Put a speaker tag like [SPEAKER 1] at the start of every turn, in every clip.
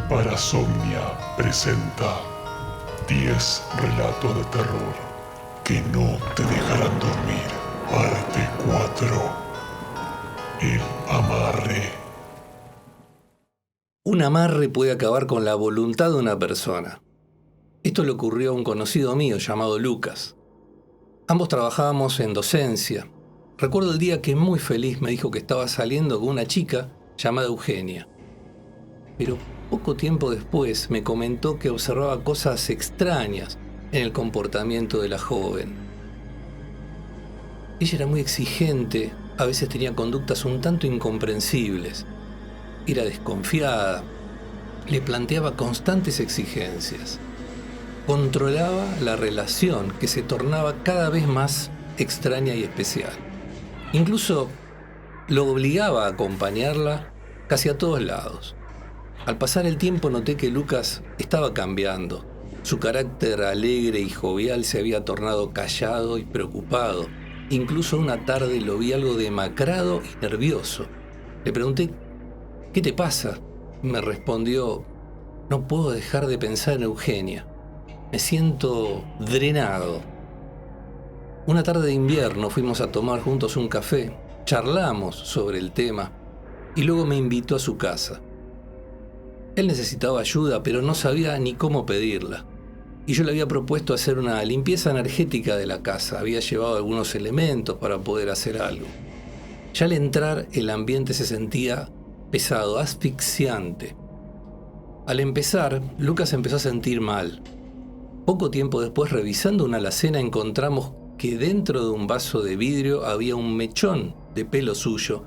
[SPEAKER 1] Parasomnia presenta 10 relatos de terror que no te dejarán dormir. Parte 4. El amarre.
[SPEAKER 2] Un amarre puede acabar con la voluntad de una persona. Esto le ocurrió a un conocido mío llamado Lucas. Ambos trabajábamos en docencia. Recuerdo el día que muy feliz me dijo que estaba saliendo con una chica llamada Eugenia. Pero poco tiempo después me comentó que observaba cosas extrañas en el comportamiento de la joven. Ella era muy exigente, a veces tenía conductas un tanto incomprensibles. Era desconfiada, le planteaba constantes exigencias. Controlaba la relación, que se tornaba cada vez más extraña y especial. Incluso lo obligaba a acompañarla casi a todos lados. Al pasar el tiempo noté que Lucas estaba cambiando. Su carácter alegre y jovial se había tornado callado y preocupado. Incluso una tarde lo vi algo demacrado y nervioso. Le pregunté, ¿qué te pasa? Me respondió, no puedo dejar de pensar en Eugenia. Me siento drenado. Una tarde de invierno fuimos a tomar juntos un café, charlamos sobre el tema y luego me invitó a su casa. Él necesitaba ayuda, pero no sabía ni cómo pedirla. Y yo le había propuesto hacer una limpieza energética de la casa. Había llevado algunos elementos para poder hacer algo. Ya al entrar, el ambiente se sentía pesado, asfixiante. Al empezar, Lucas empezó a sentir mal. Poco tiempo después, revisando una alacena, encontramos que dentro de un vaso de vidrio había un mechón de pelo suyo,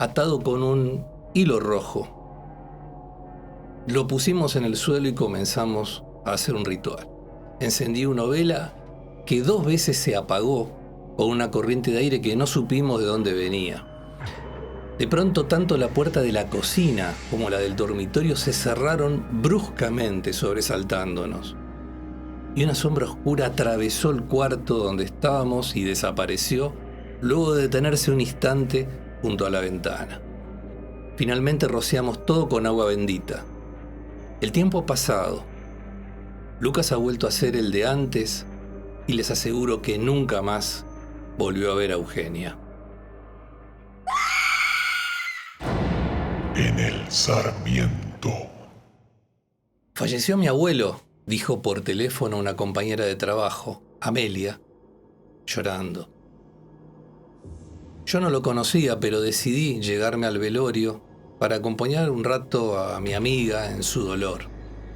[SPEAKER 2] atado con un hilo rojo. Lo pusimos en el suelo y comenzamos a hacer un ritual. Encendí una vela que 2 veces se apagó por una corriente de aire que no supimos de dónde venía. De pronto, tanto la puerta de la cocina como la del dormitorio se cerraron bruscamente, sobresaltándonos. Y una sombra oscura atravesó el cuarto donde estábamos y desapareció luego de detenerse un instante junto a la ventana. Finalmente rociamos todo con agua bendita. El tiempo ha pasado. Lucas ha vuelto a ser el de antes y les aseguro que nunca más volvió a ver a Eugenia.
[SPEAKER 1] En el Sarmiento.
[SPEAKER 2] Falleció mi abuelo, dijo por teléfono una compañera de trabajo, Amelia, llorando. Yo no lo conocía, pero decidí llegarme al velorio para acompañar un rato a mi amiga en su dolor.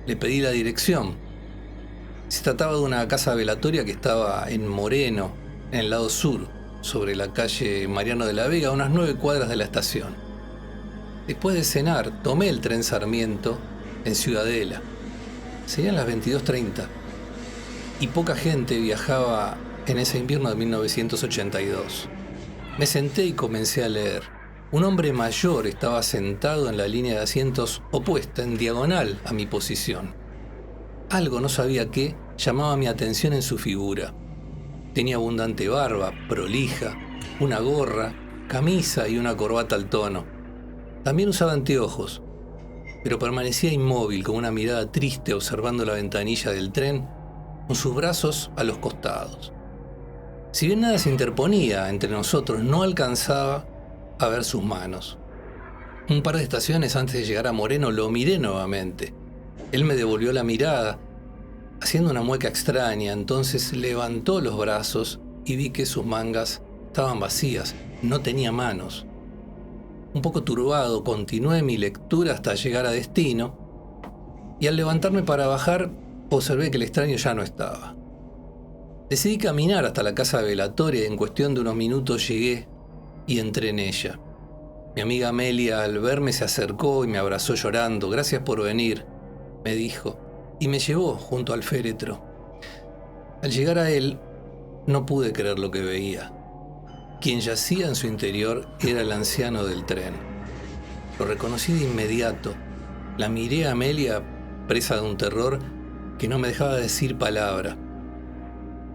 [SPEAKER 2] Le pedí la dirección. Se trataba de una casa velatoria que estaba en Moreno, en el lado sur, sobre la calle Mariano de la Vega, a unas 9 cuadras de la estación. Después de cenar, tomé el tren Sarmiento en Ciudadela. Serían las 22:30 y poca gente viajaba en ese invierno de 1982. Me senté y comencé a leer. Un hombre mayor estaba sentado en la línea de asientos opuesta, en diagonal a mi posición. Algo, no sabía qué, llamaba mi atención en su figura. Tenía abundante barba, prolija, una gorra, camisa y una corbata al tono. También usaba anteojos, pero permanecía inmóvil con una mirada triste observando la ventanilla del tren, con sus brazos a los costados. Si bien nada se interponía entre nosotros, no alcanzaba a ver sus manos. Un par de estaciones antes de llegar a Moreno lo miré nuevamente. Él me devolvió la mirada, haciendo una mueca extraña. Entonces levantó los brazos y vi que sus mangas estaban vacías, no tenía manos. Un poco turbado, continué mi lectura hasta llegar a destino, y al levantarme para bajar, observé que el extraño ya no estaba. Decidí caminar hasta la casa velatoria y en cuestión de unos minutos llegué y entré en ella. Mi amiga Amelia, al verme, se acercó y me abrazó llorando. «Gracias por venir», me dijo, y me llevó junto al féretro. Al llegar a él, no pude creer lo que veía. Quien yacía en su interior era el anciano del tren. Lo reconocí de inmediato. La miré a Amelia, presa de un terror que no me dejaba decir palabra.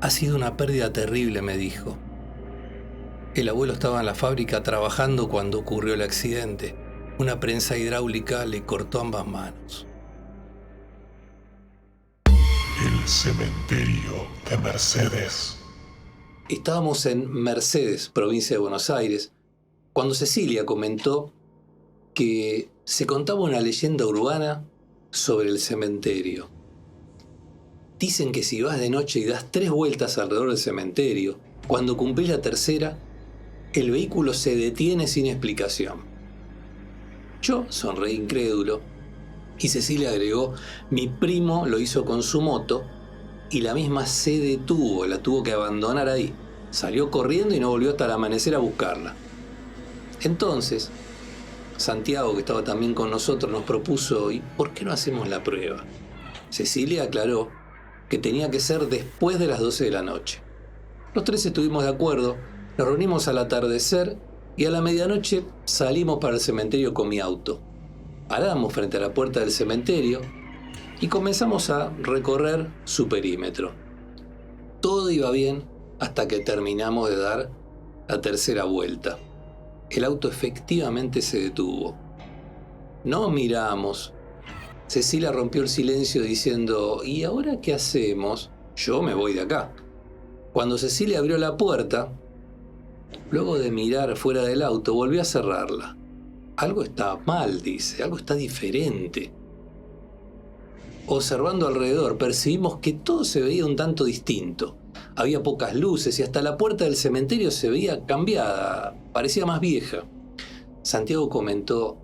[SPEAKER 2] «Ha sido una pérdida terrible», me dijo. El abuelo estaba en la fábrica trabajando cuando ocurrió el accidente. Una prensa hidráulica le cortó ambas manos.
[SPEAKER 1] cementerio de Mercedes.
[SPEAKER 2] Estábamos en Mercedes, provincia de Buenos Aires, cuando Cecilia comentó que se contaba una leyenda urbana sobre el cementerio. Dicen que si vas de noche y das 3 vueltas alrededor del cementerio, cuando cumplís la tercera, el vehículo se detiene sin explicación. Yo sonreí incrédulo y Cecilia agregó: mi primo lo hizo con su moto y la misma se detuvo, la tuvo que abandonar ahí. Salió corriendo y no volvió hasta el amanecer a buscarla. Entonces, Santiago, que estaba también con nosotros, nos propuso: ¿y por qué no hacemos la prueba? Cecilia aclaró que tenía que ser después de las 12 de la noche. Los 3 estuvimos de acuerdo, nos reunimos al atardecer y a la medianoche salimos para el cementerio con mi auto. Paramos frente a la puerta del cementerio y comenzamos a recorrer su perímetro. Todo iba bien hasta que terminamos de dar la tercera vuelta. El auto efectivamente se detuvo. No miramos. Cecilia rompió el silencio diciendo: ¿y ahora qué hacemos? Yo me voy de acá. Cuando Cecilia abrió la puerta, luego de mirar fuera del auto, volvió a cerrarla. Algo está mal, dice, algo está diferente. Observando alrededor, percibimos que todo se veía un tanto distinto. Había pocas luces y hasta la puerta del cementerio se veía cambiada, parecía más vieja. Santiago comentó: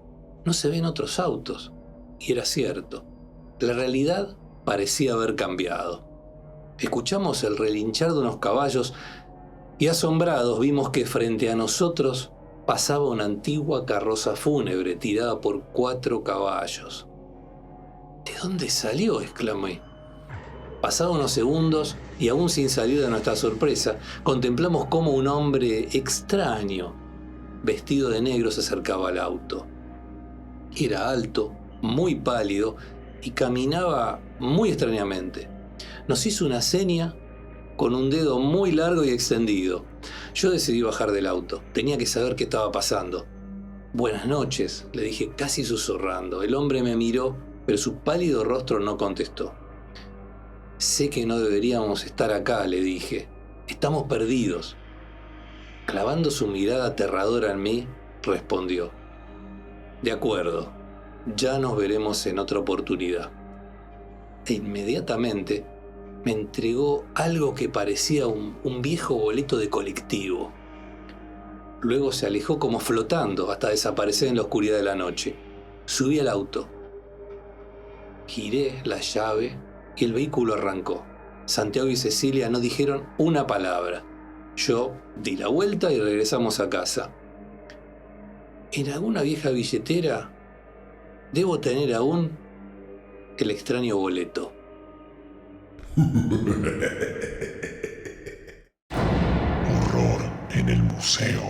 [SPEAKER 2] no se ven otros autos. Y era cierto. La realidad parecía haber cambiado. Escuchamos el relinchar de unos caballos y asombrados vimos que frente a nosotros pasaba una antigua carroza fúnebre tirada por 4 caballos. ¿De dónde salió?, exclamé. Pasados unos segundos y aún sin salir de nuestra sorpresa, contemplamos cómo un hombre extraño, vestido de negro, se acercaba al auto. Era alto, muy pálido y caminaba muy extrañamente. Nos hizo una seña con un dedo muy largo y extendido. Yo decidí bajar del auto. Tenía que saber qué estaba pasando. «Buenas noches», le dije casi susurrando. El hombre me miró, pero su pálido rostro no contestó. «Sé que no deberíamos estar acá», le dije. «Estamos perdidos». Clavando su mirada aterradora en mí, respondió: «De acuerdo, ya nos veremos en otra oportunidad». E inmediatamente me entregó algo que parecía un viejo boleto de colectivo. Luego se alejó como flotando hasta desaparecer en la oscuridad de la noche. Subí al auto. Giré la llave y el vehículo arrancó. Santiago y Cecilia no dijeron una palabra. Yo di la vuelta y regresamos a casa. En alguna vieja billetera debo tener aún el extraño boleto.
[SPEAKER 1] Horror en el museo.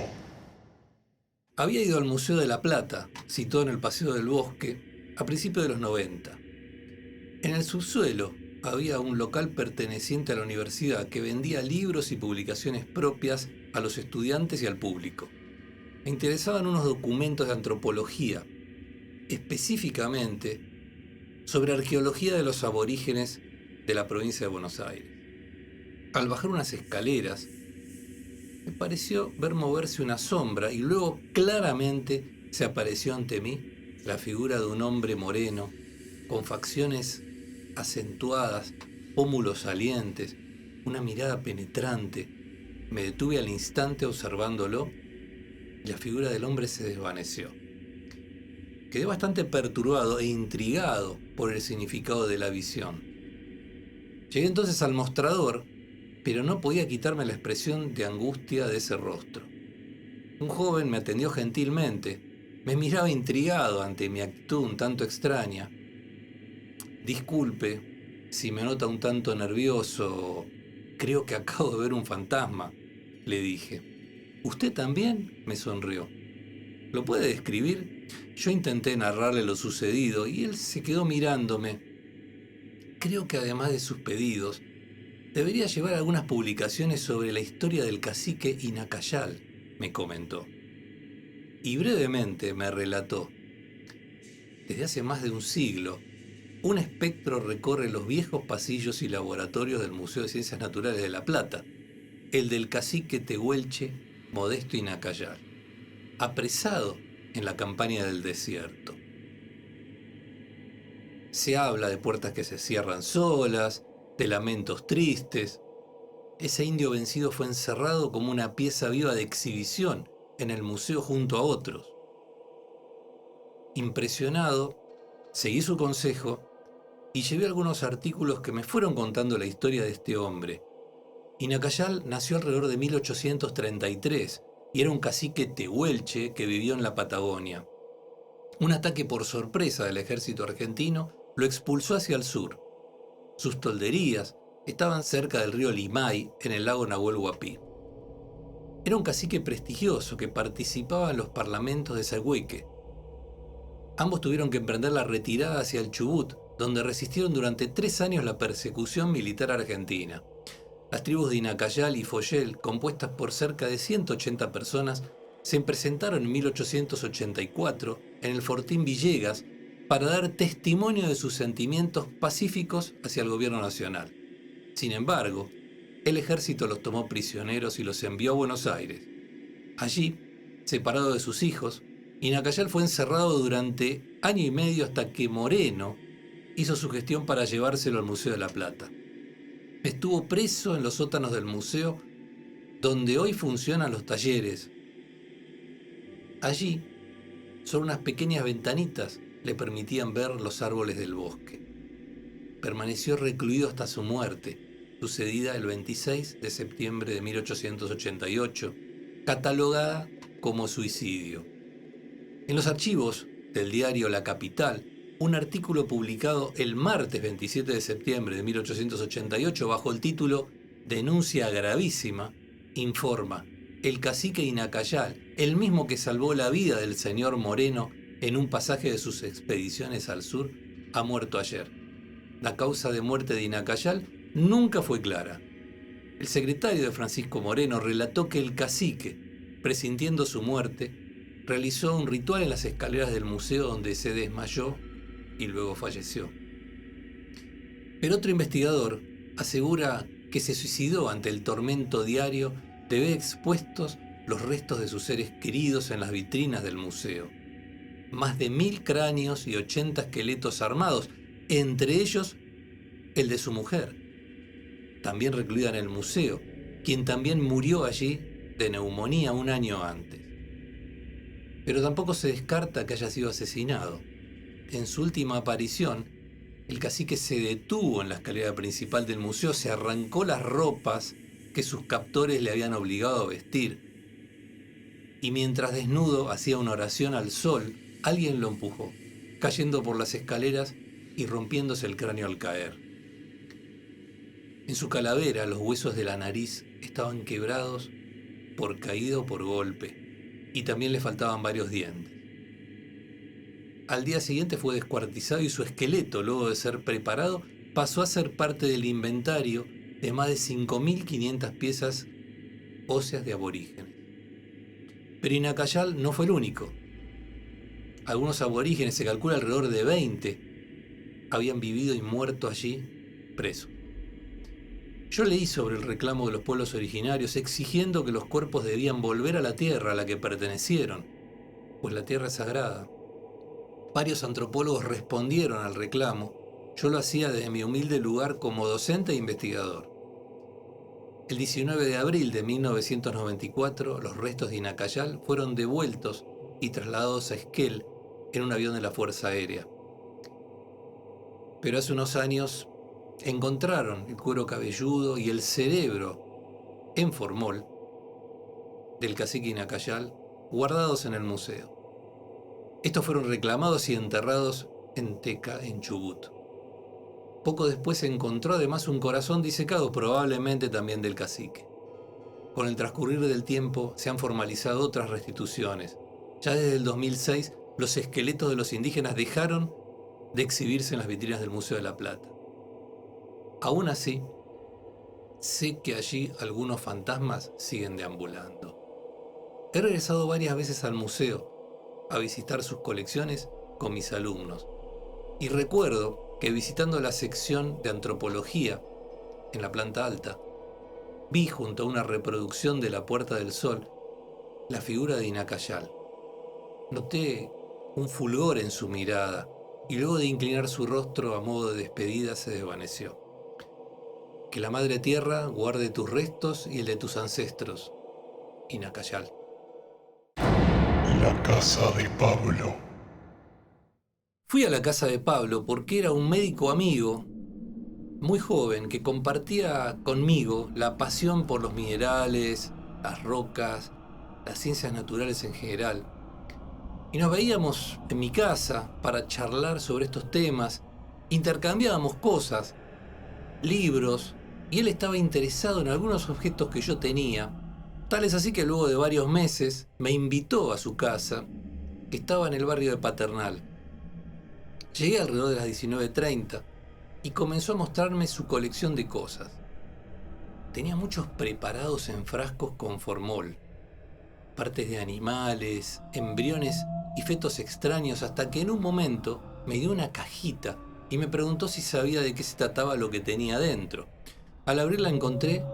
[SPEAKER 2] Había ido al Museo de La Plata, situado en el Paseo del Bosque, a principios de los 90. En el subsuelo había un local perteneciente a la universidad que vendía libros y publicaciones propias a los estudiantes y al público. Me interesaban unos documentos de antropología, específicamente sobre arqueología de los aborígenes de la provincia de Buenos Aires. Al bajar unas escaleras, me pareció ver moverse una sombra y luego claramente se apareció ante mí la figura de un hombre moreno, con facciones acentuadas, pómulos salientes, una mirada penetrante. Me detuve al instante observándolo y la figura del hombre se desvaneció. Quedé bastante perturbado e intrigado por el significado de la visión. Llegué entonces al mostrador, pero no podía quitarme la expresión de angustia de ese rostro. Un joven me atendió gentilmente. Me miraba intrigado ante mi actitud un tanto extraña. «Disculpe si me nota un tanto nervioso. Creo que acabo de ver un fantasma», le dije. «¿Usted también?», me sonrió. «¿Lo puede describir?». Yo intenté narrarle lo sucedido y él se quedó mirándome. «Creo que además de sus pedidos, debería llevar algunas publicaciones sobre la historia del cacique Inacayal», me comentó. Y brevemente me relató. Desde hace más de un siglo, un espectro recorre los viejos pasillos y laboratorios del Museo de Ciencias Naturales de La Plata, el del cacique tehuelche Modesto Inacayal, apresado en la campaña del desierto. Se habla de puertas que se cierran solas, de lamentos tristes. Ese indio vencido fue encerrado como una pieza viva de exhibición en el museo junto a otros. Impresionado, seguí su consejo y llevé algunos artículos que me fueron contando la historia de este hombre. Inacayal nació alrededor de 1833 y era un cacique tehuelche que vivió en la Patagonia. Un ataque por sorpresa del ejército argentino lo expulsó hacia el sur. Sus tolderías estaban cerca del río Limay, en el lago Nahuel Huapi. Era un cacique prestigioso que participaba en los parlamentos de Salhueque. Ambos tuvieron que emprender la retirada hacia el Chubut, donde resistieron durante 3 años la persecución militar argentina. Las tribus de Inacayal y Foyel, compuestas por cerca de 180 personas, se presentaron en 1884 en el Fortín Villegas para dar testimonio de sus sentimientos pacíficos hacia el gobierno nacional. Sin embargo, el ejército los tomó prisioneros y los envió a Buenos Aires. Allí, separado de sus hijos, Inacayal fue encerrado durante 1 año y medio hasta que Moreno hizo su gestión para llevárselo al Museo de La Plata. Estuvo preso en los sótanos del museo, donde hoy funcionan los talleres. Allí, solo unas pequeñas ventanitas le permitían ver los árboles del bosque. Permaneció recluido hasta su muerte, sucedida el 26 de septiembre de 1888, catalogada como suicidio. En los archivos del diario La Capital, un artículo publicado el martes 27 de septiembre de 1888 bajo el título Denuncia gravísima, informa: el cacique Inacayal, el mismo que salvó la vida del señor Moreno en un pasaje de sus expediciones al sur, ha muerto ayer. La causa de muerte de Inacayal nunca fue clara. El secretario de Francisco Moreno relató que el cacique, presintiendo su muerte, realizó un ritual en las escaleras del museo donde se desmayó y luego falleció. Pero otro investigador asegura que se suicidó ante el tormento diario de ver expuestos los restos de sus seres queridos en las vitrinas del museo. Más de 1000 cráneos y 80 esqueletos armados, entre ellos el de su mujer, también recluida en el museo, quien también murió allí de neumonía 1 año antes. Pero tampoco se descarta que haya sido asesinado. En su última aparición, el cacique se detuvo en la escalera principal del museo, se arrancó las ropas que sus captores le habían obligado a vestir. Y mientras desnudo hacía una oración al sol, alguien lo empujó, cayendo por las escaleras y rompiéndose el cráneo al caer. En su calavera, los huesos de la nariz estaban quebrados por caída o por golpe, y también le faltaban varios dientes. Al día siguiente fue descuartizado y su esqueleto, luego de ser preparado, pasó a ser parte del inventario de más de 5.500 piezas óseas de aborígenes. Pero Inacayal no fue el único. Algunos aborígenes, se calcula alrededor de 20, habían vivido y muerto allí presos. Yo leí sobre el reclamo de los pueblos originarios exigiendo que los cuerpos debían volver a la tierra a la que pertenecieron, pues la tierra es sagrada. Varios antropólogos respondieron al reclamo. Yo lo hacía desde mi humilde lugar como docente e investigador. El 19 de abril de 1994, los restos de Inacayal fueron devueltos y trasladados a Esquel en un avión de la Fuerza Aérea. Pero hace unos años encontraron el cuero cabelludo y el cerebro en formol del cacique Inacayal guardados en el museo. Estos fueron reclamados y enterrados en Teca, en Chubut. Poco después se encontró además un corazón disecado, probablemente también del cacique. Con el transcurrir del tiempo se han formalizado otras restituciones. Ya desde el 2006, los esqueletos de los indígenas dejaron de exhibirse en las vitrinas del Museo de La Plata. Aún así, sé que allí algunos fantasmas siguen deambulando. He regresado varias veces al museo a visitar sus colecciones con mis alumnos, y recuerdo que visitando la sección de antropología en la planta alta, vi junto a una reproducción de La Puerta del Sol la figura de Inacayal. Noté un fulgor en su mirada y luego de inclinar su rostro a modo de despedida se desvaneció. Que la Madre Tierra guarde tus restos y el de tus ancestros, Inacayal.
[SPEAKER 1] La casa de Pablo.
[SPEAKER 2] Fui a la casa de Pablo porque era un médico amigo, muy joven, que compartía conmigo la pasión por los minerales, las rocas, las ciencias naturales en general. Y nos veíamos en mi casa para charlar sobre estos temas, intercambiábamos cosas, libros, y él estaba interesado en algunos objetos que yo tenía. Tal es así que luego de varios meses me invitó a su casa, que estaba en el barrio de Paternal. Llegué alrededor de las 19:30 y comenzó a mostrarme su colección de cosas. Tenía muchos preparados en frascos con formol, partes de animales, embriones y fetos extraños, hasta que en un momento me dio una cajita y me preguntó si sabía de qué se trataba lo que tenía dentro. Al abrirla encontré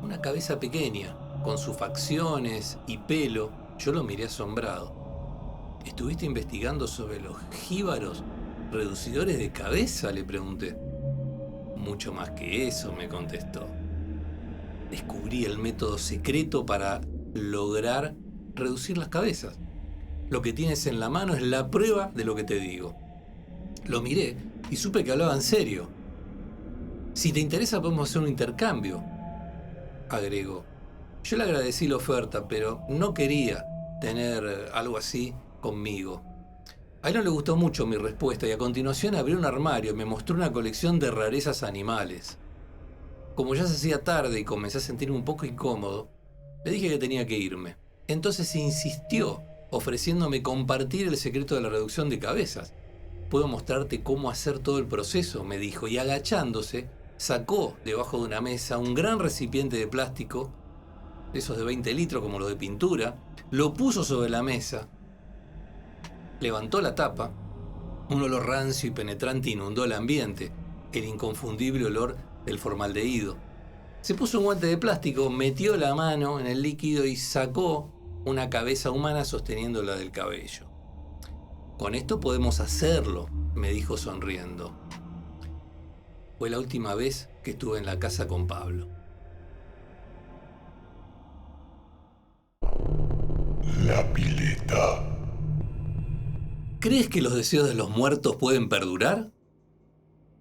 [SPEAKER 2] una cabeza pequeña, con sus facciones y pelo. Yo lo miré asombrado. ¿Estuviste investigando sobre los jíbaros reducidores de cabeza?, le pregunté. Mucho más que eso, me contestó. Descubrí el método secreto para lograr reducir las cabezas. Lo que tienes en la mano es la prueba de lo que te digo. Lo miré y supe que hablaba en serio. Si te interesa podemos hacer un intercambio, agregó. Yo le agradecí la oferta, pero no quería tener algo así conmigo. A él no le gustó mucho mi respuesta y a continuación abrió un armario y me mostró una colección de rarezas animales. Como ya se hacía tarde y comencé a sentirme un poco incómodo, le dije que tenía que irme. Entonces insistió, ofreciéndome compartir el secreto de la reducción de cabezas. Puedo mostrarte cómo hacer todo el proceso, me dijo, y agachándose, sacó debajo de una mesa un gran recipiente de plástico, de esos de 20 litros como los de pintura, lo puso sobre la mesa, levantó la tapa, un olor rancio y penetrante inundó el ambiente, el inconfundible olor del formaldehído. Se puso un guante de plástico, metió la mano en el líquido y sacó una cabeza humana sosteniéndola del cabello. Con esto podemos hacerlo, me dijo sonriendo. Fue la última vez que estuve en la casa con Pablo.
[SPEAKER 1] La pileta.
[SPEAKER 2] ¿Crees que los deseos de los muertos pueden perdurar?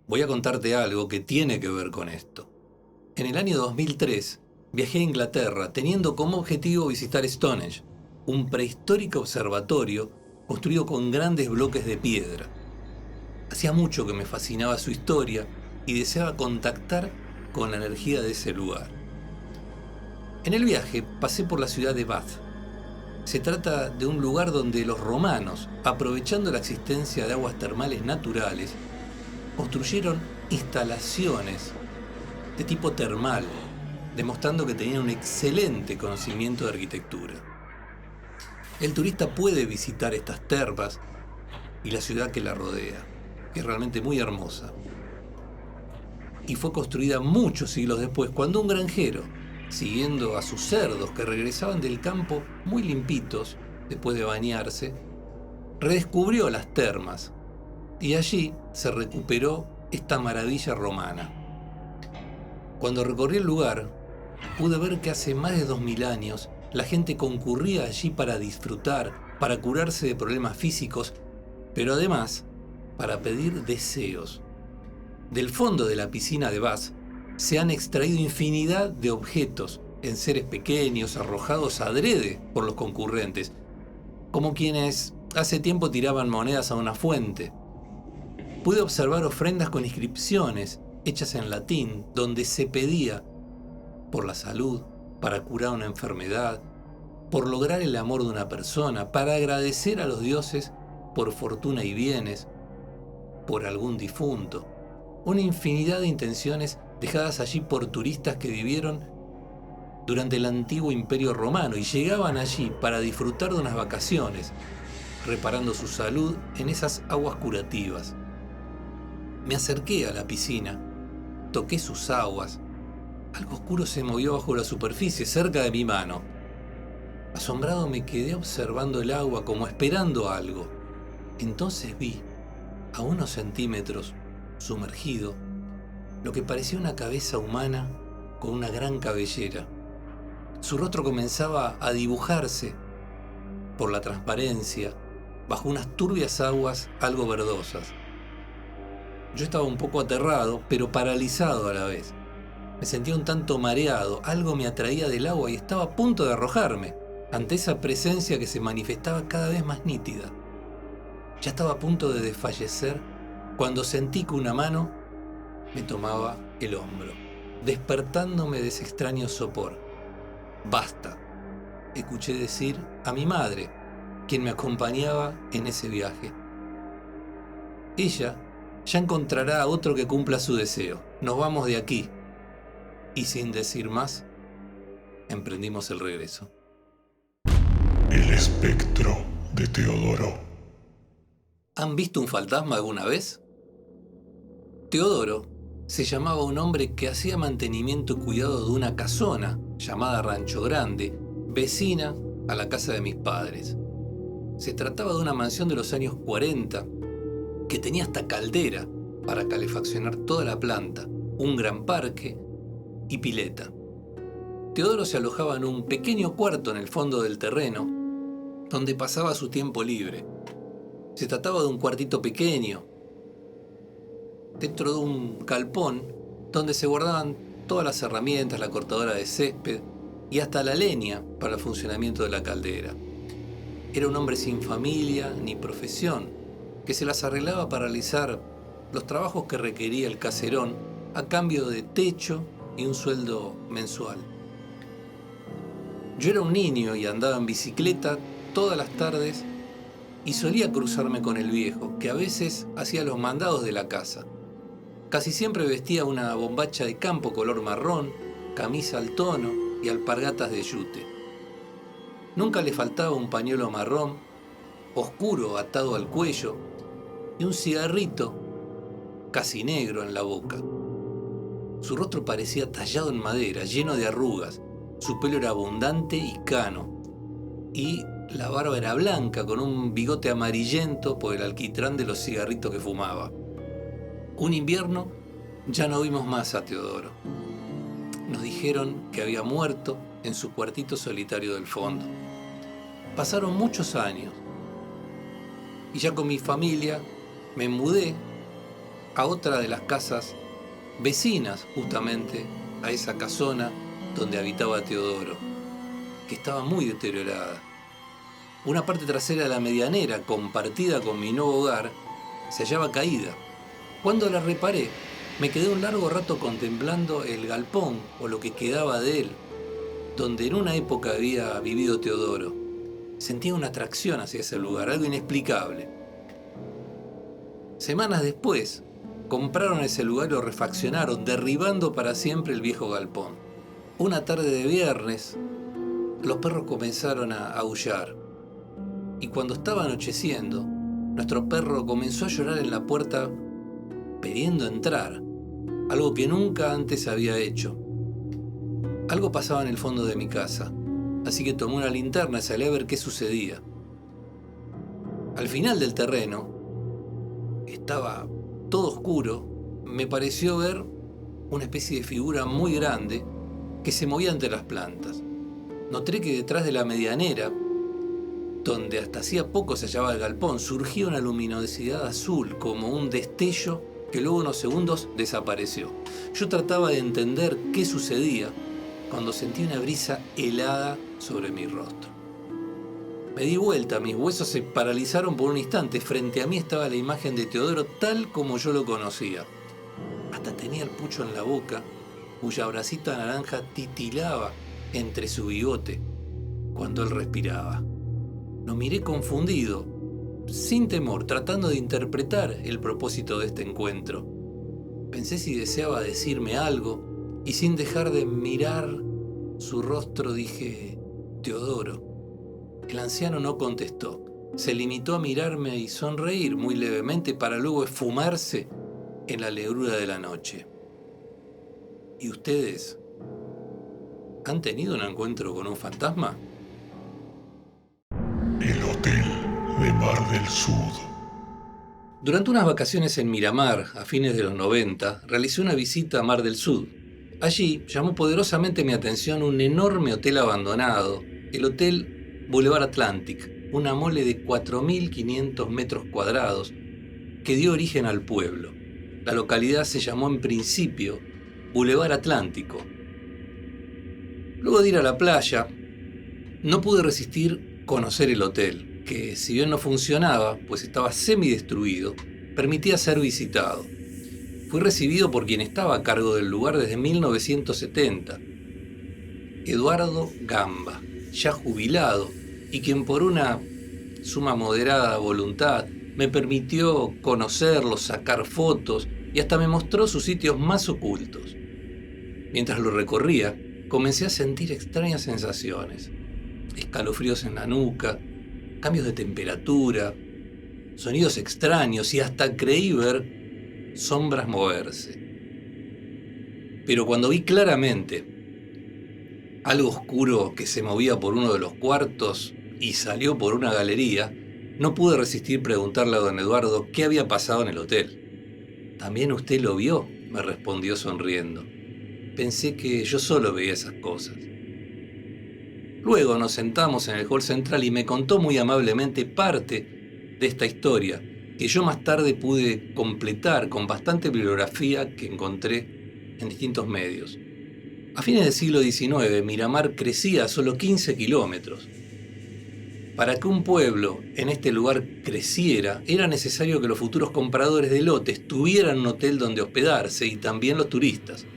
[SPEAKER 2] Voy a contarte algo que tiene que ver con esto. En el año 2003 viajé a Inglaterra teniendo como objetivo visitar Stonehenge, un prehistórico observatorio construido con grandes bloques de piedra. Hacía mucho que me fascinaba su historia y deseaba contactar con la energía de ese lugar. En el viaje pasé por la ciudad de Bath. Se trata de un lugar donde los romanos, aprovechando la existencia de aguas termales naturales, construyeron instalaciones de tipo termal, demostrando que tenían un excelente conocimiento de arquitectura. El turista puede visitar estas termas y la ciudad que la rodea, que es realmente muy hermosa. Y fue construida muchos siglos después, cuando un granjero, siguiendo a sus cerdos que regresaban del campo muy limpitos después de bañarse, redescubrió las termas y allí se recuperó esta maravilla romana. Cuando recorrí el lugar, pude ver que hace más de 2000 años la gente concurría allí para disfrutar, para curarse de problemas físicos, pero además para pedir deseos. Del fondo de la piscina de Bath se han extraído infinidad de objetos en seres pequeños arrojados adrede por los concurrentes, como quienes hace tiempo tiraban monedas a una fuente. Pude observar ofrendas con inscripciones hechas en latín, donde se pedía por la salud, para curar una enfermedad, por lograr el amor de una persona, para agradecer a los dioses por fortuna y bienes, por algún difunto. Una infinidad de intenciones dejadas allí por turistas que vivieron durante el antiguo Imperio Romano y llegaban allí para disfrutar de unas vacaciones, reparando su salud en esas aguas curativas. Me acerqué a la piscina, toqué sus aguas. Algo oscuro se movió bajo la superficie, cerca de mi mano. Asombrado me quedé observando el agua como esperando algo. Entonces vi, a unos centímetros, sumergido, lo que parecía una cabeza humana con una gran cabellera. Su rostro comenzaba a dibujarse por la transparencia, bajo unas turbias aguas algo verdosas. Yo estaba un poco aterrado, pero paralizado a la vez. Me sentía un tanto mareado, algo me atraía del agua y estaba a punto de arrojarme, ante esa presencia que se manifestaba cada vez más nítida. Ya estaba a punto de desfallecer cuando sentí que una mano me tomaba el hombro, despertándome de ese extraño sopor. «Basta», escuché decir a mi madre, quien me acompañaba en ese viaje. Ella ya encontrará a otro que cumpla su deseo. Nos vamos de aquí. Y sin decir más, emprendimos el regreso.
[SPEAKER 1] El espectro de Teodoro.
[SPEAKER 2] ¿Han visto un fantasma alguna vez? Teodoro se llamaba un hombre que hacía mantenimiento y cuidado de una casona llamada Rancho Grande, vecina a la casa de mis padres. Se trataba de una mansión de los años 40 que tenía hasta caldera para calefaccionar toda la planta, un gran parque y pileta. Teodoro se alojaba en un pequeño cuarto en el fondo del terreno, donde pasaba su tiempo libre. Se trataba de un cuartito pequeño, dentro de un galpón, donde se guardaban todas las herramientas, la cortadora de césped y hasta la leña para el funcionamiento de la caldera. Era un hombre sin familia ni profesión, que se las arreglaba para realizar los trabajos que requería el caserón a cambio de techo y un sueldo mensual. Yo era un niño y andaba en bicicleta todas las tardes y solía cruzarme con el viejo, que a veces hacía los mandados de la casa. Casi siempre vestía una bombacha de campo color marrón, camisa al tono y alpargatas de yute. Nunca le faltaba un pañuelo marrón, oscuro atado al cuello, y un cigarrito casi negro en la boca. Su rostro parecía tallado en madera, lleno de arrugas. Su pelo era abundante y cano, y la barba era blanca, con un bigote amarillento por el alquitrán de los cigarritos que fumaba. Un invierno ya no vimos más a Teodoro. Nos dijeron que había muerto en su cuartito solitario del fondo. Pasaron muchos años y ya con mi familia me mudé a otra de las casas vecinas justamente a esa casona donde habitaba Teodoro, que estaba muy deteriorada. Una parte trasera de la medianera, compartida con mi nuevo hogar, se hallaba caída. Cuando la reparé, me quedé un largo rato contemplando el galpón o lo que quedaba de él, donde en una época había vivido Teodoro. Sentía una atracción hacia ese lugar, algo inexplicable. Semanas después, compraron ese lugar y lo refaccionaron, derribando para siempre el viejo galpón. Una tarde de viernes, los perros comenzaron a aullar. Y cuando estaba anocheciendo, nuestro perro comenzó a llorar en la puerta pidiendo entrar, algo que nunca antes había hecho. Algo pasaba en el fondo de mi casa, así que tomé una linterna y salí a ver qué sucedía. Al final del terreno, estaba todo oscuro, me pareció ver una especie de figura muy grande que se movía entre las plantas. Noté que detrás de la medianera, donde hasta hacía poco se hallaba el galpón, surgía una luminosidad azul, como un destello que luego unos segundos desapareció. Yo trataba de entender qué sucedía cuando sentí una brisa helada sobre mi rostro. Me di vuelta, mis huesos se paralizaron por un instante. Frente a mí estaba la imagen de Teodoro tal como yo lo conocía. Hasta tenía el pucho en la boca, cuya bracita naranja titilaba entre su bigote cuando él respiraba. Lo miré confundido, sin temor, tratando de interpretar el propósito de este encuentro. Pensé si deseaba decirme algo y sin dejar de mirar su rostro dije: Teodoro. El anciano no contestó. Se limitó a mirarme y sonreír muy levemente para luego esfumarse en la negrura de la noche. ¿Y ustedes han tenido un encuentro con un fantasma?
[SPEAKER 1] El Hotel de Mar del Sud.
[SPEAKER 2] Durante unas vacaciones en Miramar, a fines de los 90, realicé una visita a Mar del Sud. Allí llamó poderosamente mi atención un enorme hotel abandonado, el Hotel Boulevard Atlantic, una mole de 4.500 metros cuadrados que dio origen al pueblo. La localidad se llamó en principio Boulevard Atlántico. Luego de ir a la playa, no pude resistir conocer el hotel, que si bien no funcionaba, pues estaba semidestruido, permitía ser visitado. Fui recibido por quien estaba a cargo del lugar desde 1970, Eduardo Gamba, ya jubilado, y quien por una suma moderada voluntad me permitió conocerlo, sacar fotos y hasta me mostró sus sitios más ocultos. Mientras lo recorría, comencé a sentir extrañas sensaciones, escalofríos en la nuca, cambios de temperatura, sonidos extraños y hasta creí ver sombras moverse. Pero cuando vi claramente algo oscuro que se movía por uno de los cuartos y salió por una galería, no pude resistir preguntarle a don Eduardo qué había pasado en el hotel. ¿También usted lo vio?, me respondió sonriendo. Pensé que yo solo veía esas cosas. Luego nos sentamos en el hall central y me contó muy amablemente parte de esta historia, que yo más tarde pude completar con bastante bibliografía que encontré en distintos medios. A fines del siglo XIX, Miramar crecía a solo 15 kilómetros. Para que un pueblo en este lugar creciera, era necesario que los futuros compradores de lotes tuvieran un hotel donde hospedarse y también los turistas.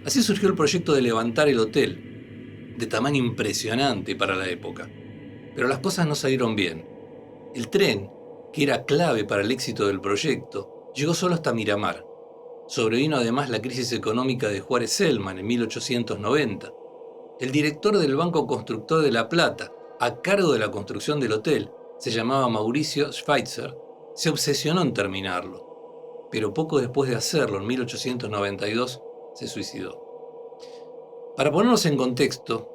[SPEAKER 2] Así surgió el proyecto de levantar el hotel, de tamaño impresionante para la época. Pero las cosas no salieron bien. El tren, que era clave para el éxito del proyecto, llegó solo hasta Miramar. Sobrevino además la crisis económica de Juárez Selman en 1890. El director del Banco Constructor de La Plata, a cargo de la construcción del hotel, se llamaba Mauricio Schweitzer, se obsesionó en terminarlo. Pero poco después de hacerlo, en 1892, se suicidó. Para ponernos en contexto,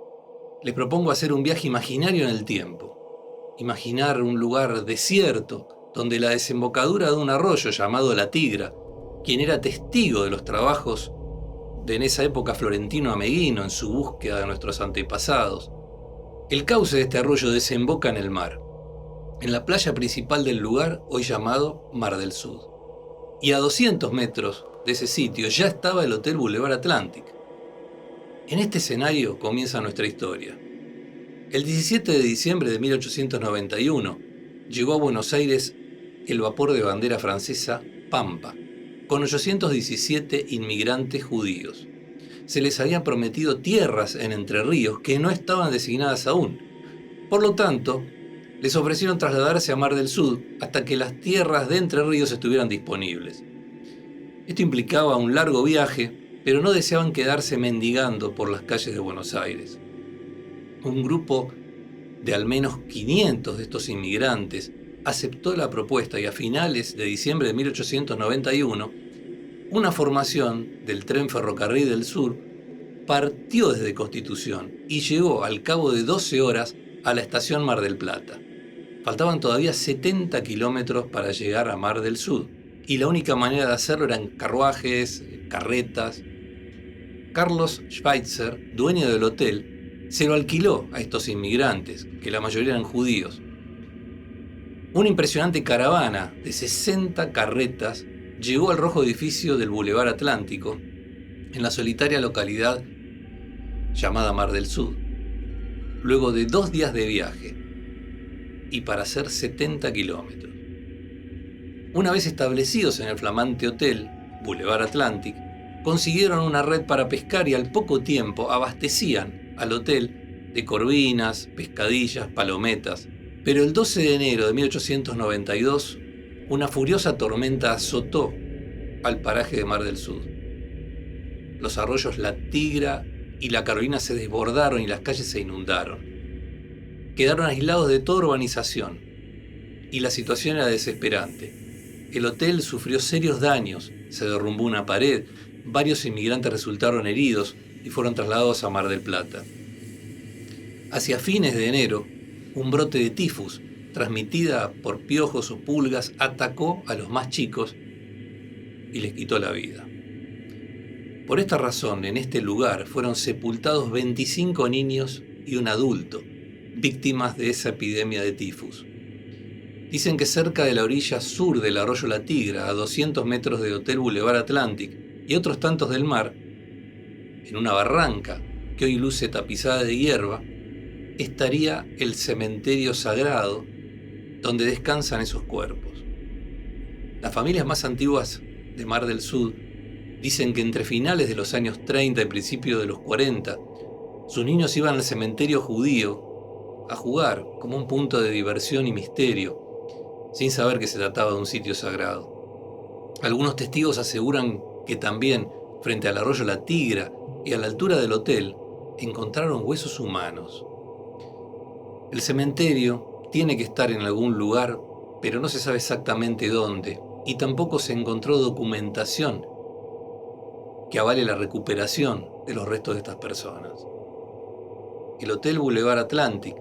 [SPEAKER 2] les propongo hacer un viaje imaginario en el tiempo. Imaginar un lugar desierto, donde la desembocadura de un arroyo llamado La Tigra, quien era testigo de los trabajos de en esa época Florentino Ameghino en su búsqueda de nuestros antepasados. El cauce de este arroyo desemboca en el mar, en la playa principal del lugar, hoy llamado Mar del Sud. Y a 200 metros de ese sitio ya estaba el Hotel Boulevard Atlantic. En este escenario comienza nuestra historia. El 17 de diciembre de 1891 llegó a Buenos Aires el vapor de bandera francesa Pampa, con 817 inmigrantes judíos. Se les habían prometido tierras en Entre Ríos que no estaban designadas aún. Por lo tanto, les ofrecieron trasladarse a Mar del Sud hasta que las tierras de Entre Ríos estuvieran disponibles. Esto implicaba un largo viaje, pero no deseaban quedarse mendigando por las calles de Buenos Aires. Un grupo de al menos 500 de estos inmigrantes aceptó la propuesta y a finales de diciembre de 1891, una formación del Tren Ferrocarril del Sur partió desde Constitución y llegó al cabo de 12 horas a la estación Mar del Plata. Faltaban todavía 70 kilómetros para llegar a Mar del Sud y la única manera de hacerlo eran carruajes, carretas. Carlos Schweitzer, dueño del hotel, se lo alquiló a estos inmigrantes, que la mayoría eran judíos. Una impresionante caravana de 60 carretas llegó al rojo edificio del Boulevard Atlántico, en la solitaria localidad llamada Mar del Sud, luego de 2 días de viaje, y para hacer 70 kilómetros. Una vez establecidos en el flamante hotel Boulevard Atlantic, consiguieron una red para pescar y al poco tiempo abastecían al hotel de corvinas, pescadillas, palometas. Pero el 12 de enero de 1892, una furiosa tormenta azotó al paraje de Mar del Sud. Los arroyos La Tigra y la Carolina se desbordaron y las calles se inundaron. Quedaron aislados de toda urbanización y la situación era desesperante. El hotel sufrió serios daños se derrumbó una pared, varios inmigrantes resultaron heridos y fueron trasladados a Mar del Plata. Hacia fines de enero, un brote de tifus, transmitida por piojos o pulgas, atacó a los más chicos y les quitó la vida. Por esta razón, en este lugar fueron sepultados 25 niños y un adulto, víctimas de esa epidemia de tifus. Dicen que cerca de la orilla sur del arroyo La Tigra, a 200 metros del Hotel Boulevard Atlantic y otros tantos del mar, en una barranca que hoy luce tapizada de hierba, estaría el cementerio sagrado donde descansan esos cuerpos. Las familias más antiguas de Mar del Sur dicen que entre finales de los años 30 y principios de los 40, sus niños iban al cementerio judío a jugar como un punto de diversión y misterio, sin saber que se trataba de un sitio sagrado. Algunos testigos aseguran que también, frente al arroyo La Tigra y a la altura del hotel, encontraron huesos humanos. El cementerio tiene que estar en algún lugar, pero no se sabe exactamente dónde, y tampoco se encontró documentación que avale la recuperación de los restos de estas personas. El Hotel Boulevard Atlantic,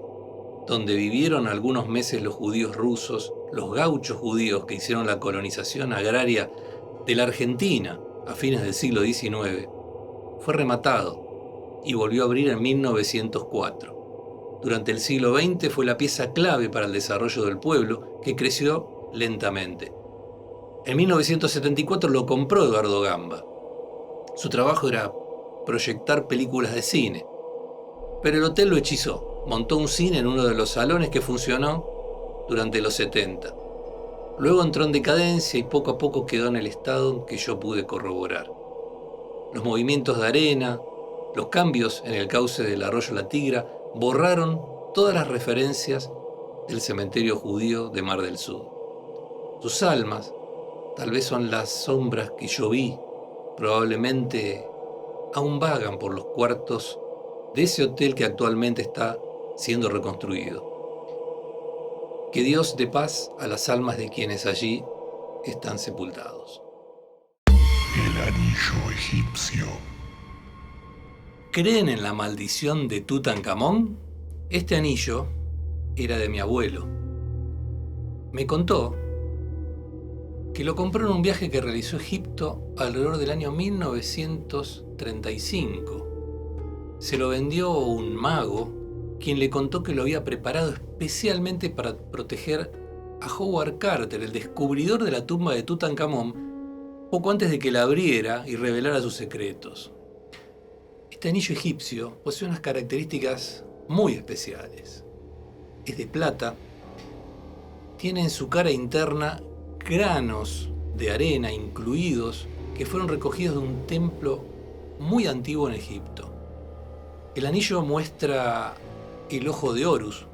[SPEAKER 2] donde vivieron algunos meses los judíos rusos, los gauchos judíos que hicieron la colonización agraria de la Argentina a fines del siglo XIX, fue rematado y volvió a abrir en 1904. Durante el siglo XX fue la pieza clave para el desarrollo del pueblo, que creció lentamente. En 1974 lo compró Eduardo Gamba. Su trabajo era proyectar películas de cine, pero el hotel lo hechizó. Montó un cine en uno de los salones que funcionó durante los 70. Luego entró en decadencia y poco a poco quedó en el estado que yo pude corroborar. Los movimientos de arena, los cambios en el cauce del arroyo La Tigra borraron todas las referencias del cementerio judío de Mar del Sur. Sus almas tal vez son las sombras que yo vi, probablemente aún vagan por los cuartos de ese hotel que actualmente está siendo reconstruido. Que Dios dé paz a las almas de quienes allí están sepultados.
[SPEAKER 1] El anillo egipcio.
[SPEAKER 2] ¿Creen en la maldición de Tutankamón? Este anillo era de mi abuelo. Me contó que lo compró en un viaje que realizó a Egipto alrededor del año 1935. Se lo vendió un mago, quien le contó que lo había preparado especialmente para proteger a Howard Carter, el descubridor de la tumba de Tutankamón, poco antes de que la abriera y revelara sus secretos. Este anillo egipcio posee unas características muy especiales. Es de plata, tiene en su cara interna granos de arena incluidos que fueron recogidos de un templo muy antiguo en Egipto. El anillo muestra el ojo de Horus,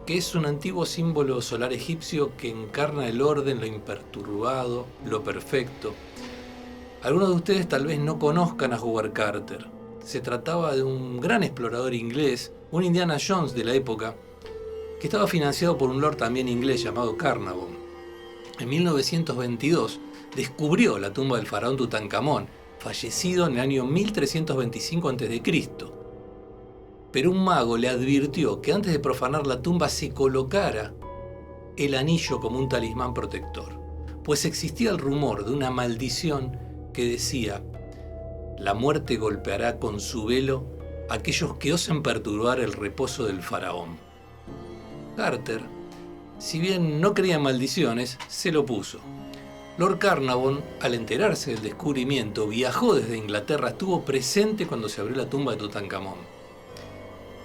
[SPEAKER 2] que es un antiguo símbolo solar egipcio que encarna el orden, lo imperturbado, lo perfecto. Algunos de ustedes tal vez no conozcan a Howard Carter. Se trataba de un gran explorador inglés, un Indiana Jones de la época, que estaba financiado por un lord también inglés llamado Carnarvon. En 1922 descubrió la tumba del faraón Tutankamón, fallecido en el año 1325 a.C. Pero un mago le advirtió que antes de profanar la tumba se colocara el anillo como un talismán protector, pues existía el rumor de una maldición que decía: la muerte golpeará con su velo a aquellos que osen perturbar el reposo del faraón. Carter, si bien no creía en maldiciones, se lo puso. Lord Carnarvon, al enterarse del descubrimiento, viajó desde Inglaterra, estuvo presente cuando se abrió la tumba de Tutankamón.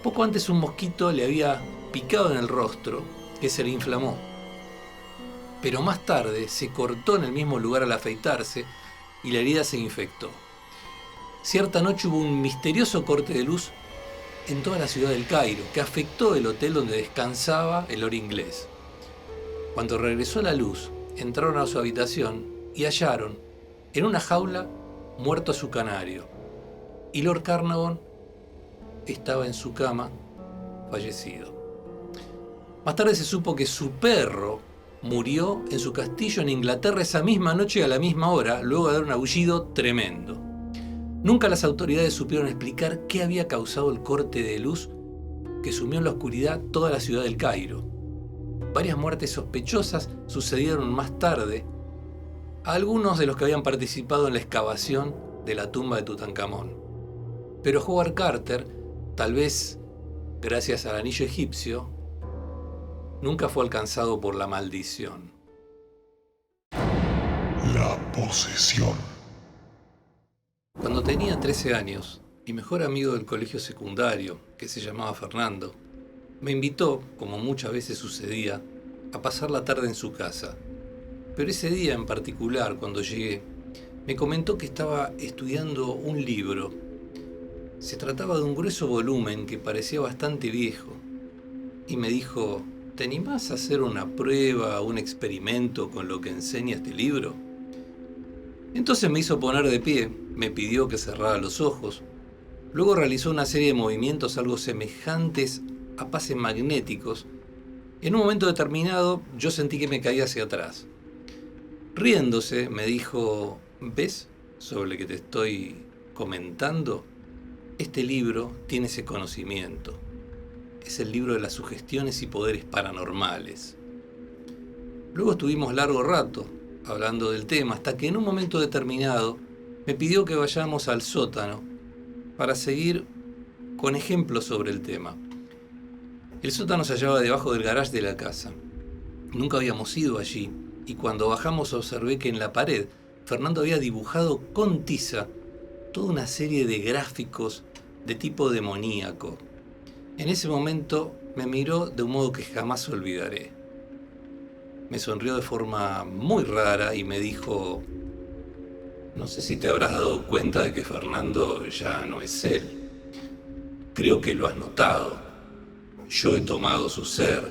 [SPEAKER 2] Poco antes un mosquito le había picado en el rostro, que se le inflamó. Pero más tarde se cortó en el mismo lugar al afeitarse y la herida se infectó. Cierta noche hubo un misterioso corte de luz en toda la ciudad del Cairo, que afectó el hotel donde descansaba el lord inglés. Cuando regresó la luz, entraron a su habitación y hallaron en una jaula muerto a su canario. Y Lord Carnarvon estaba en su cama, fallecido. Más tarde se supo que su perro murió en su castillo en Inglaterra esa misma noche a la misma hora, luego de dar un aullido tremendo. Nunca las autoridades supieron explicar qué había causado el corte de luz que sumió en la oscuridad toda la ciudad del Cairo. Varias muertes sospechosas sucedieron más tarde a algunos de los que habían participado en la excavación de la tumba de Tutankamón. Pero Howard Carter, tal vez gracias al anillo egipcio, nunca fue alcanzado por la maldición.
[SPEAKER 1] La posesión.
[SPEAKER 2] Cuando tenía 13 años, mi mejor amigo del colegio secundario, que se llamaba Fernando, me invitó, como muchas veces sucedía, a pasar la tarde en su casa. Pero ese día en particular, cuando llegué, me comentó que estaba estudiando un libro. Se trataba de un grueso volumen que parecía bastante viejo. Y me dijo: ¿te animás a hacer una prueba, un experimento con lo que enseña este libro? Entonces me hizo poner de pie, me pidió que cerrara los ojos. Luego realizó una serie de movimientos algo semejantes a pases magnéticos. En un momento determinado yo sentí que me caía hacia atrás. Riéndose me dijo: ¿ves sobre lo que te estoy comentando? Este libro tiene ese conocimiento. Es el libro de las sugestiones y poderes paranormales. Luego estuvimos largo rato hablando del tema, hasta que en un momento determinado me pidió que vayamos al sótano para seguir con ejemplos sobre el tema. El sótano se hallaba debajo del garage de la casa. Nunca habíamos ido allí, y cuando bajamos observé que en la pared Fernando había dibujado con tiza toda una serie de gráficos de tipo demoníaco. En ese momento me miró de un modo que jamás olvidaré. Me sonrió de forma muy rara y me dijo: no sé si te habrás dado cuenta de que Fernando ya no es él. Creo que lo has notado. Yo he tomado su ser,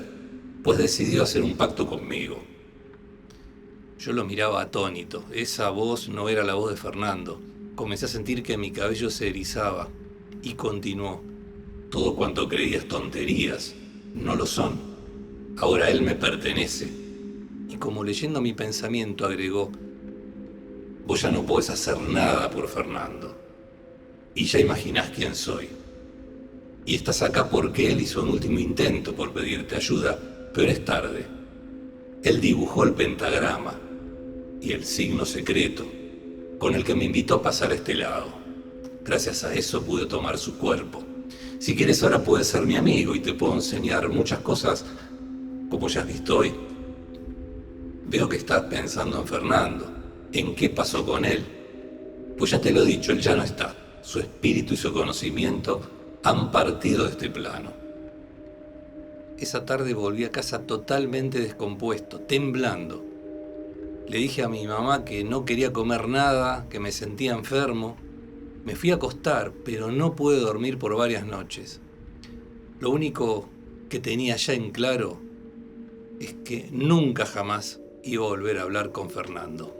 [SPEAKER 2] pues decidió hacer un pacto conmigo. Yo lo miraba atónito. Esa voz no era la voz de Fernando. Comencé a sentir que mi cabello se erizaba. Y continuó: todo cuanto creías tonterías, no lo son. Ahora él me pertenece. Y como leyendo mi pensamiento agregó: vos ya no podés hacer nada por Fernando. Y ya imaginás quién soy. Y estás acá porque él hizo un último intento por pedirte ayuda, pero es tarde. Él dibujó el pentagrama y el signo secreto con el que me invitó a pasar a este lado. Gracias a eso pude tomar su cuerpo. Si quieres ahora puedes ser mi amigo y te puedo enseñar muchas cosas como ya has visto hoy. Veo que estás pensando en Fernando. ¿En qué pasó con él? Pues ya te lo he dicho, él ya no está. Su espíritu y su conocimiento han partido de este plano. Esa tarde volví a casa totalmente descompuesto, temblando. Le dije a mi mamá que no quería comer nada, que me sentía enfermo. Me fui a acostar, pero no pude dormir por varias noches. Lo único que tenía ya en claro es que nunca jamás iba a volver a hablar con Fernando.